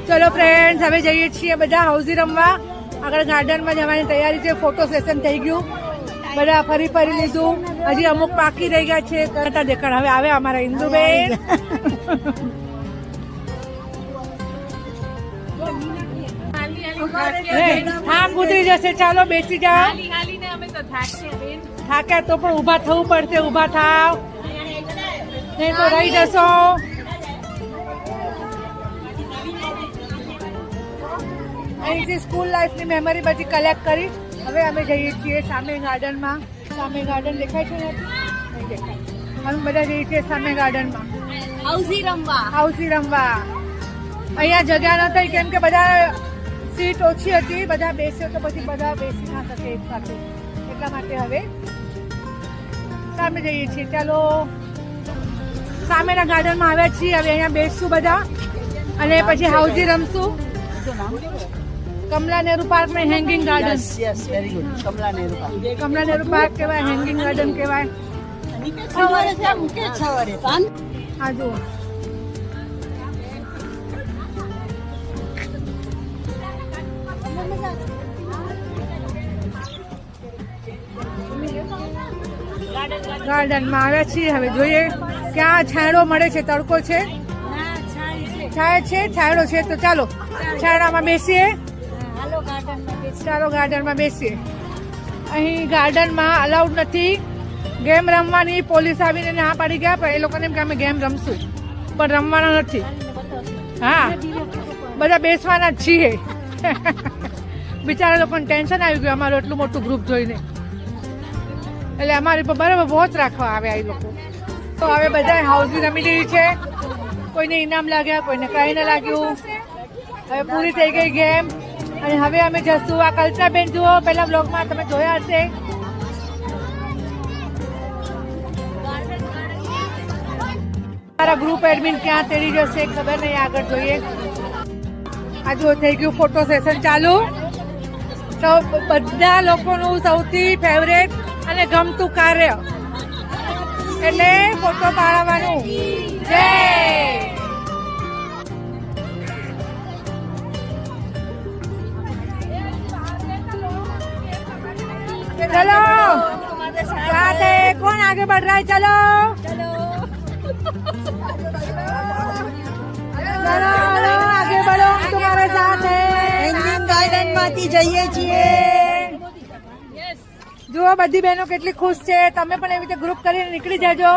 ચલો ફ્રેન્ડ્સ, હવે જઈએ છીએ બધા હાઉસી રમવા. આગળ ગાર્ડનમાં જવાની તૈયારી છે. ફોટો સેશન થઈ ગયું, બધા ફરી લીધું. હજી અમુક બાકી રહી ગયા છે. કરતા દેખાડ હવે આવે અમારા ઇન્દુબેન. થાક ઉતરી જશે. ચાલો બેસી જાઓ. થાક્યા તો પણ ઉભા થવું પડશે. ઉભા થાવ, નહીં તો રહી જશો. અહીંથી સ્કૂલ લાઈફની મેમરી બધી કલેક્ટ કરી. હવે અમે જઈએ છીએ સામે ગાર્ડનમાં. સામે ગાર્ડન દેખાય છે ને? નહીં દેખાય. અમે બધા જઈએ છીએ સામે ગાર્ડનમાં હાઉસી રમવા. અહીંયા જગ્યા નથી કેમ કે બધા સીટ ઓછી હતી. બધા બેસ્યો તો પછી બધા બેસી ના શકે એક સાથે, એટલા માટે હવે સામે જઈએ છીએ. ચાલો સામેના ગાર્ડનમાં આવ્યા છીએ. હવે અહીંયા બેસશું બધા અને પછી હાઉસી રમશું. કમલા નેહરુ પાર્ક ને hanging garden. Very good. Kamala Nehru park કહેવાય, હેંગિંગ ગાર્ડન કહેવાય. હા જુઓ, ગાર્ડનમાં આવ્યા છીએ. હવે જોઈએ ક્યાં છાંયડો મળે છે. તડકો છે, છાંય છે, છાંયડો છે. તો ચાલો છાંયડામાં બેસીએ. ચાલો ગાર્ડનમાં બેસીએ. અહીં ગાર્ડનમાં અલાઉડ નથી ગેમ રમવાની. પોલીસ આવીને ના પાડી ગયા, પણ એ લોકોને એમ કે અમે ગેમ રમશું પણ રમવાના નથી. હા, બધા બેસવાના જ છીએ. બિચારા લોકોને ટેન્શન આવી ગયું અમારું એટલું મોટું ગ્રુપ જોઈને. એટલે અમારી પર બરાબર વોચ રાખવા આવ્યા એ લોકો. તો હવે બધા હાઉસી રમી લીધી છે. કોઈને ઇનામ લાગ્યા, કોઈને કાંઈ ન લાગ્યું. હવે પૂરી થઈ ગઈ ગેમ અને હવે અમે જશું. આ કલ્પનાબેન જુઓ, પેલા બ્લોગમાં તમે જોયા હશે. મારા ગ્રુપ એડમિન ક્યાં તેડી જશે ખબર નહીં. આગળ જોઈએ. આ જુઓ થઈ ગયું ફોટો સેશન ચાલુ. તો બધા લોકોનું સૌથી ફેવરેટ અને ગમતું કાર્ય એટલે ફોટો પાડવાનું. જય चलो साथ है. कौन आगे बढ़ रहा है? चलो चलो आगे बढ़ो, हम तुम्हारे साथ है. હેંગિંગ ગાર્ડન માંથી જઈએ છીએ. જુઓ બધી બહેનો કેટલી ખુશ છે. તમે પણ એવી રીતે ગ્રુપ કરીને નીકળી જજો.